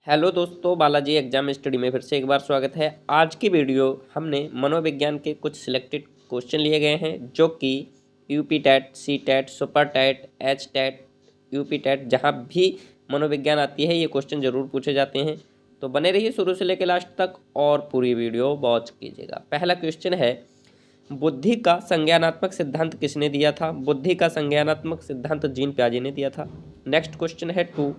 Hello दोस्तों, Balaji exam study में फिर से एक बार स्वागत है। आज की वीडियो हमने मनोविज्ञान के कुछ सिलेक्टेड क्वेश्चन लिए गए हैं जो कि UP TET, C TET, super TET, H TET, UP TET, जहाँ भी मनोविज्ञान आती है ये क्वेश्चन ज़रूर पूछे जाते हैं। तो बने रहिए शुरू से लेकर लास्ट तक और पूरी वीडियो वॉच कीजिएगा। पहला क्वेश्चन है, बुद्धि का संज्ञानात्मक सिद्धांत किसने दिया था? बुद्धि का संज्ञानात्मक सिद्धांत जीन पियाजे ने दिया था। नेक्स्ट क्वेश्चन है 2,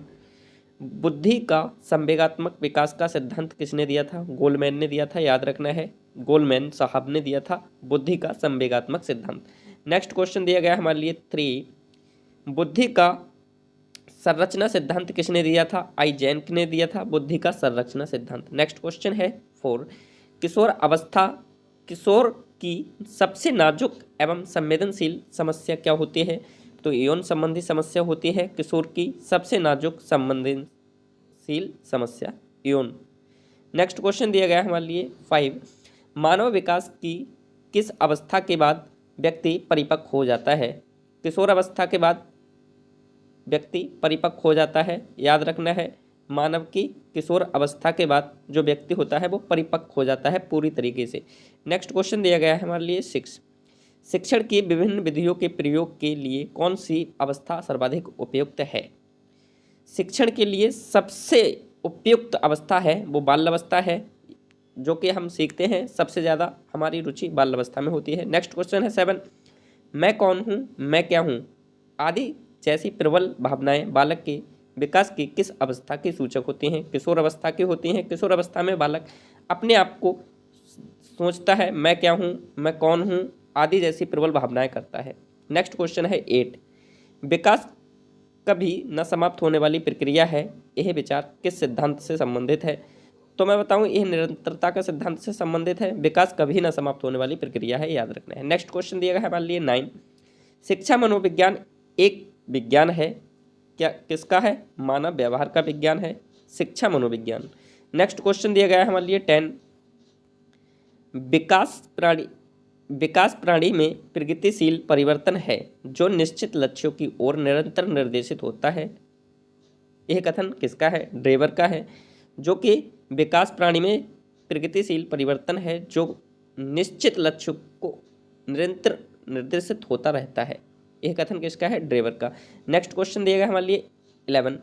बुद्धि का संवेगात्मक विकास का सिद्धांत किसने दिया था? गोलमैन ने दिया था, याद रखना है, गोलमैन साहब ने दिया था बुद्धि का संवेगात्मक सिद्धांत। नेक्स्ट क्वेश्चन दिया गया हमारे लिए 3, बुद्धि का संरचना सिद्धांत किसने दिया था? आइजेंक ने दिया था बुद्धि का संरचना सिद्धांत। नेक्स्ट क्वेश्चन है 4, किशोर की सबसे नाजुक एवं संवेदनशील समस्या क्या होती है? तो यौन संबंधी समस्या होती है किशोर की सबसे नाजुक संवेदनशील समस्या, यौन। नेक्स्ट क्वेश्चन दिया गया है हमारे लिए 5, मानव विकास की किस अवस्था के बाद व्यक्ति परिपक्व हो जाता है? किशोर अवस्था के बाद व्यक्ति परिपक्व हो जाता है, याद रखना है, मानव की किशोर अवस्था के बाद जो व्यक्ति होता है वो परिपक्व हो जाता है पूरी तरीके से। नेक्स्ट क्वेश्चन दिया गया है हमारे लिए 6, शिक्षण की विभिन्न विधियों के प्रयोग के लिए कौन सी अवस्था सर्वाधिक उपयुक्त है? शिक्षण के लिए सबसे उपयुक्त अवस्था है वो बाल अवस्था है, जो कि हम सीखते हैं सबसे ज़्यादा हमारी रुचि बाल अवस्था में होती है। नेक्स्ट क्वेश्चन है 7, मैं कौन हूँ, मैं क्या हूँ आदि जैसी प्रबल भावनाएं बालक के विकास की किस अवस्था की सूचक होती हैं? किशोर अवस्था की होती हैं। किशोर अवस्था में बालक अपने आप को सोचता है, मैं क्या हूँ, मैं कौन हूँ आदि जैसी प्रबल भावनाएं करता है। नेक्स्ट क्वेश्चन है 8, विकास कभी न समाप्त होने वाली प्रक्रिया है, यह विचार किस सिद्धांत से संबंधित है? तो मैं बताऊं यह निरंतरता का सिद्धांत से संबंधित है। विकास कभी न समाप्त होने वाली प्रक्रिया है, याद रखना है। नेक्स्ट क्वेश्चन दिया गया है हमारे लिए 9, शिक्षा मनोविज्ञान एक विज्ञान है, क्या किसका है? मानव व्यवहार का विज्ञान है शिक्षा मनोविज्ञान। नेक्स्ट क्वेश्चन दिया गया है हमारे लिए 10, विकास प्राणी में प्रगतिशील परिवर्तन है जो निश्चित लक्ष्यों की ओर निरंतर निर्देशित होता है, यह कथन किसका है? ड्रेवर का है, जो कि विकास प्राणी में प्रगतिशील परिवर्तन है जो निश्चित लक्ष्यों को निरंतर निर्देशित होता रहता है, यह कथन किसका है? ड्रेवर का। नेक्स्ट क्वेश्चन दिया गया हमारे लिए 11,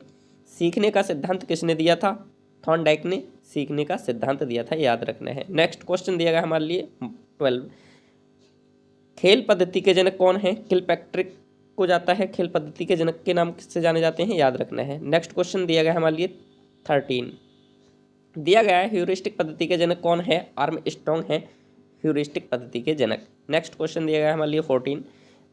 सीखने का सिद्धांत किसने दिया था? थॉर्नडाइक ने सीखने का सिद्धांत दिया था, याद रखना है। नेक्स्ट क्वेश्चन दिया गया हमारे लिए 12, खेल पद्धति के जनक कौन है? किलपैट्रिक को जाता है खेल पद्धति के जनक के नाम से जाने जाते हैं, याद रखना है। नेक्स्ट क्वेश्चन दिया गया हमारे लिए 13, दिया गया है ह्यूरिस्टिक पद्धति के जनक कौन है? आर्मस्ट्रॉन्ग है ह्यूरिस्टिक पद्धति के जनक। नेक्स्ट क्वेश्चन दिया गया है हमारे लिए 14,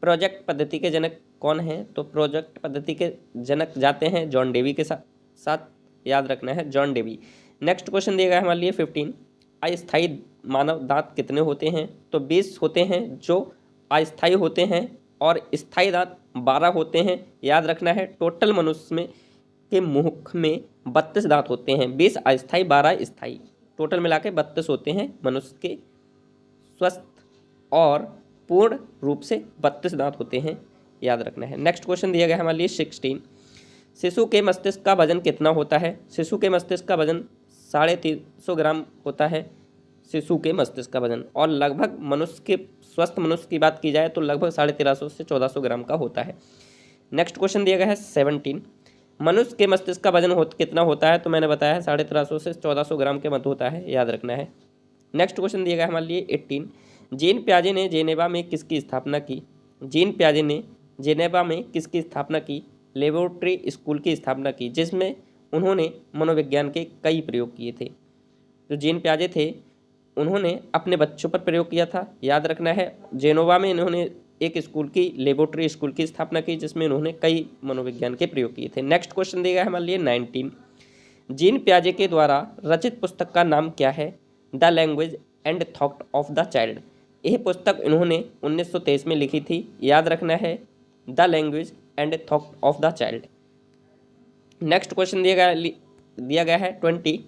प्रोजेक्ट पद्धति के जनक कौन है? तो प्रोजेक्ट पद्धति के जनक जाते हैं जॉन डेवी के साथ, याद रखना है, जॉन डेवी। नेक्स्ट क्वेश्चन दिया गया है हमारे लिए 15, अस्थायी मानव दांत कितने होते हैं? तो 20 होते हैं जो अस्थायी होते हैं और स्थायी दांत 12 होते हैं, याद रखना है। टोटल मनुष्य में के मुख में 32 दांत होते हैं, 20 अस्थायी 12 स्थायी, टोटल मिला के 32 होते हैं मनुष्य के स्वस्थ और पूर्ण रूप से 32 दांत होते हैं, याद रखना है। नेक्स्ट क्वेश्चन दिया गया हमारे लिए 16, शिशु के मस्तिष्क का वजन कितना होता है? शिशु के मस्तिष्क का वजन 350 ग्राम होता है, शिशु के मस्तिष्क का वजन, और लगभग मनुष्य के स्वस्थ मनुष्य की बात की जाए तो लगभग 1350 से 1400 ग्राम का होता है। नेक्स्ट क्वेश्चन दिया गया है 17, मनुष्य के मस्तिष्क का वजन कितना होता है? तो मैंने बताया है 1350 से 1400 ग्राम के मध्य होता है, याद रखना है। नेक्स्ट क्वेश्चन दिया गया हमारे लिए 18, जीन पियाजे ने जेनेवा में किसकी स्थापना की? जीन पियाजे ने जेनेवा में किसकी स्थापना की? लेबोरेटरी स्कूल की स्थापना की, जिसमें उन्होंने मनोविज्ञान के कई प्रयोग किए थे। जो जीन पियाजे थे उन्होंने अपने बच्चों पर प्रयोग किया था, याद रखना है। जेनोवा में इन्होंने एक स्कूल की, लेबोरेटरी स्कूल की स्थापना की जिसमें उन्होंने कई मनोविज्ञान के प्रयोग किए थे। नेक्स्ट क्वेश्चन दिया गया है हमारे लिए 19, जीन पियाजे के द्वारा रचित पुस्तक का नाम क्या है? The language and thought of the child, यह पुस्तक इन्होंने 1923 में लिखी थी, याद रखना है, the language and thought of the child. Next question दिया गया है 20,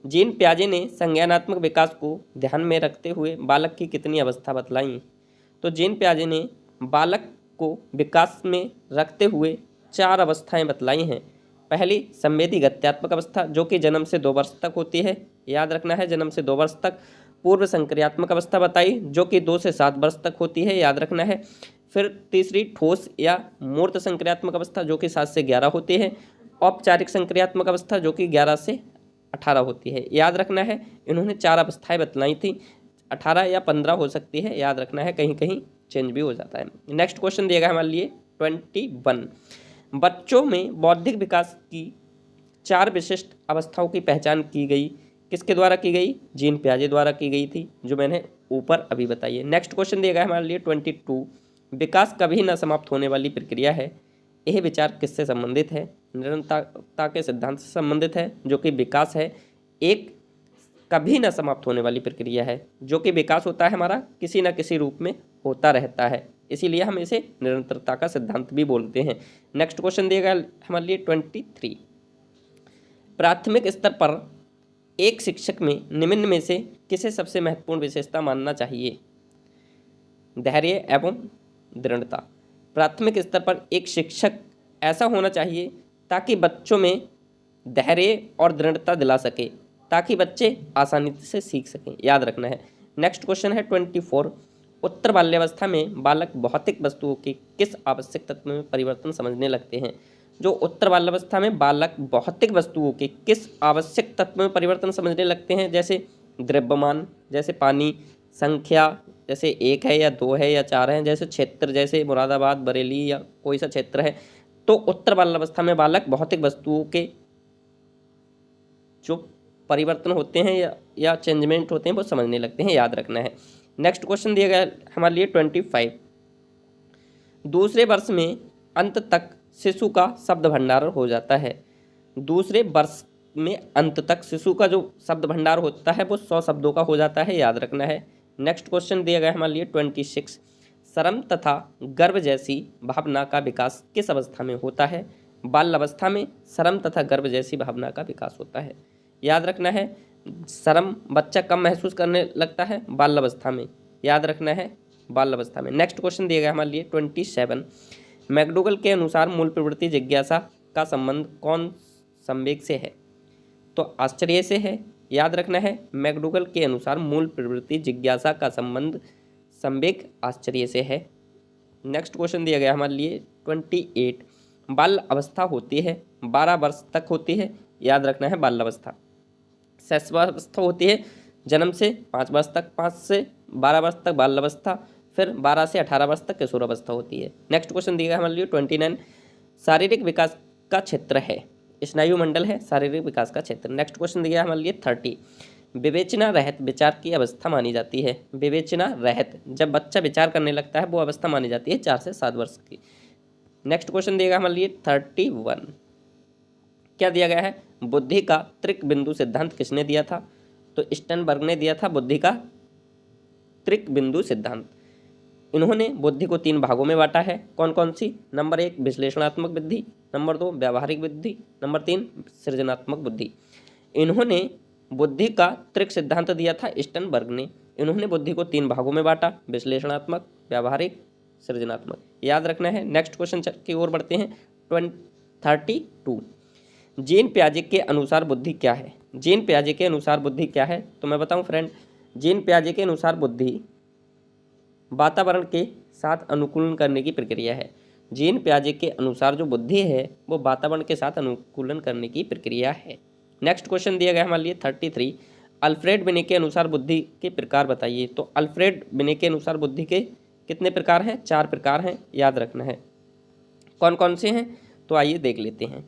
जीन पियाजे ने संज्ञानात्मक विकास को ध्यान में रखते हुए बालक की कितनी अवस्था बतलाई? तो जीन पियाजे ने बालक को विकास में रखते हुए 4 अवस्थाएं बतलाई हैं, पहली संवेदी गत्यात्मक अवस्था जो कि जन्म से 2 वर्ष तक होती है, याद रखना है, जन्म से 2 वर्ष तक। पूर्व संक्रियात्मक अवस्था बताई जो कि 2 से 7 वर्ष तक होती है, याद रखना है। फिर तीसरी ठोस या मूर्त संक्रियात्मक अवस्था जो कि 7 से 11 होती है। औपचारिक संक्रियात्मक अवस्था जो कि 11 से 18 होती है, याद रखना है। इन्होंने 4 अवस्थाएं बतलाई थी, 18 या 15 हो सकती है, याद रखना है, कहीं कहीं चेंज भी हो जाता है। नेक्स्ट क्वेश्चन दिया गया हमारे लिए 21। बच्चों में बौद्धिक विकास की 4 विशिष्ट अवस्थाओं की पहचान की गई, किसके द्वारा की गई? जीन पियाजे द्वारा की गई थी, जो मैंने ऊपर अभी बताई है। नेक्स्ट क्वेश्चन दिया गया हमारे लिए 22। विकास कभी न समाप्त होने वाली प्रक्रिया है, यह विचार किससे संबंधित है? निरंतरता के सिद्धांत से संबंधित है, जो कि विकास है एक कभी न समाप्त होने वाली प्रक्रिया है, जो कि विकास होता है हमारा किसी न किसी रूप में होता रहता है, इसीलिए हम इसे निरंतरता का सिद्धांत भी बोलते हैं। नेक्स्ट क्वेश्चन दिया गया हमारे लिए 23। प्राथमिक स्तर पर एक शिक्षक में निम्न में से किसे सबसे महत्वपूर्ण विशेषता मानना चाहिए? धैर्य एवं दृढ़ता। प्राथमिक स्तर पर एक शिक्षक ऐसा होना चाहिए ताकि बच्चों में धैर्य और दृढ़ता दिला सके, ताकि बच्चे आसानी से सीख सकें, याद रखना है। नेक्स्ट क्वेश्चन है 24। उत्तर बाल्यावस्था में बालक भौतिक वस्तुओं के किस आवश्यक तत्व में परिवर्तन समझने लगते हैं? जो उत्तर बाल्यावस्था में बालक भौतिक वस्तुओं के किस आवश्यक तत्व में परिवर्तन समझने लगते हैं? जैसे द्रव्यमान, जैसे पानी, संख्या, जैसे 1 है या 2 है या 4 है, जैसे क्षेत्र, जैसे मुरादाबाद, बरेली या कोई सा क्षेत्र है। तो उत्तर बाल्यावस्था में बालक भौतिक वस्तुओं के जो परिवर्तन होते हैं या चेंजमेंट होते हैं वो समझने लगते हैं, याद रखना है। नेक्स्ट क्वेश्चन दिया गया हमारे लिए 25। दूसरे वर्ष में अंत तक शिशु का शब्द भंडार हो जाता है। दूसरे वर्ष में अंत तक शिशु का जो शब्द भंडार होता है वो 100 शब्दों का हो जाता है, याद रखना है। नेक्स्ट क्वेश्चन दिया गया हमारे लिए 26। शर्म तथा गर्व जैसी भावना का विकास किस अवस्था में होता है? बाल अवस्था में शर्म तथा गर्व जैसी भावना का विकास होता है, याद रखना है। शर्म बच्चा कम महसूस करने लगता है बाल अवस्था में, याद रखना है, बाल अवस्था में। नेक्स्ट क्वेश्चन दिया गया हमारे लिए 27। मैकडोगल के अनुसार मूल प्रवृत्ति जिज्ञासा का संबंध कौन संवेग से है? तो आश्चर्य से है, याद रखना है। मैकडोगल के अनुसार मूल प्रवृत्ति जिज्ञासा का संबंध संवेग आश्चर्य से है। नेक्स्ट क्वेश्चन दिया गया हमारे लिए 28। बाल अवस्था होती है 12 वर्ष तक होती है, याद रखना है, बाल अवस्था। शैशवावस्था होती है जन्म से 5 वर्ष तक, 5 से 12 वर्ष तक बाल अवस्था, फिर 12 से 18 वर्ष तक किशोरावस्था होती है। नेक्स्ट क्वेश्चन दिया गया हमारे लिए 29। शारीरिक विकास का क्षेत्र है, स्नायु मंडल है शारीरिक विकास का क्षेत्र। नेक्स्ट क्वेश्चन दिया हमारे लिए 30। विवेचना रहित विचार की अवस्था मानी जाती है। विवेचना रहित, जब बच्चा विचार करने लगता है वो अवस्था मानी जाती है 4 से 7 वर्ष की। नेक्स्ट क्वेश्चन दिया गया हमारे लिए 31। क्या दिया गया है? बुद्धि का त्रिक बिंदु सिद्धांत किसने दिया था? तो स्टर्नबर्ग ने दिया था बुद्धि का त्रिक बिंदु सिद्धांत। इन्होंने बुद्धि को 3 भागों में बांटा है, कौन कौन सी? नंबर 1 विश्लेषणात्मक बुद्धि, नंबर 2 व्यावहारिक बुद्धि, नंबर 3 सृजनात्मक बुद्धि। इन्होंने बुद्धि का त्रिक सिद्धांत दिया था स्टर्नबर्ग ने। इन्होंने बुद्धि को 3 भागों में बांटा, विश्लेषणात्मक, व्यावहारिक, सृजनात्मक, याद रखना है। नेक्स्ट क्वेश्चन की ओर बढ़ते हैं 32। जीन पियाजे के अनुसार बुद्धि क्या है? जीन पियाजे के अनुसार बुद्धि क्या है? तो मैं बताऊं फ्रेंड, जीन पियाजे के अनुसार बुद्धि वातावरण के साथ अनुकूलन करने की प्रक्रिया है। जीन पियाजे के अनुसार जो बुद्धि है वो वातावरण के साथ अनुकूलन करने की प्रक्रिया है। नेक्स्ट क्वेश्चन दिया गया हमारे लिए 33। अल्फ्रेड बिने के अनुसार बुद्धि के प्रकार बताइए। तो अल्फ्रेड बिने के अनुसार बुद्धि के कितने प्रकार हैं? 4 प्रकार हैं, याद रखना है। कौन कौन से हैं? तो आइए देख लेते हैं।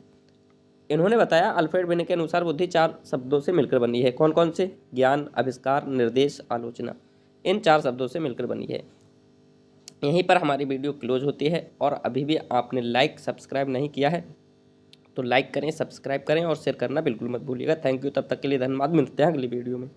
इन्होंने बताया अल्फ्रेड बिने के अनुसार बुद्धि 4 शब्दों से मिलकर बनी है। कौन कौन से? ज्ञान, आविष्कार, निर्देश, आलोचना। इन 4 शब्दों से मिलकर बनी है। यहीं पर हमारी वीडियो क्लोज होती है, और अभी भी आपने लाइक सब्सक्राइब नहीं किया है तो लाइक करें, सब्सक्राइब करें और शेयर करना बिल्कुल मत भूलिएगा। थैंक यू, तब तक के लिए धन्यवाद। मिलते हैं अगली वीडियो में।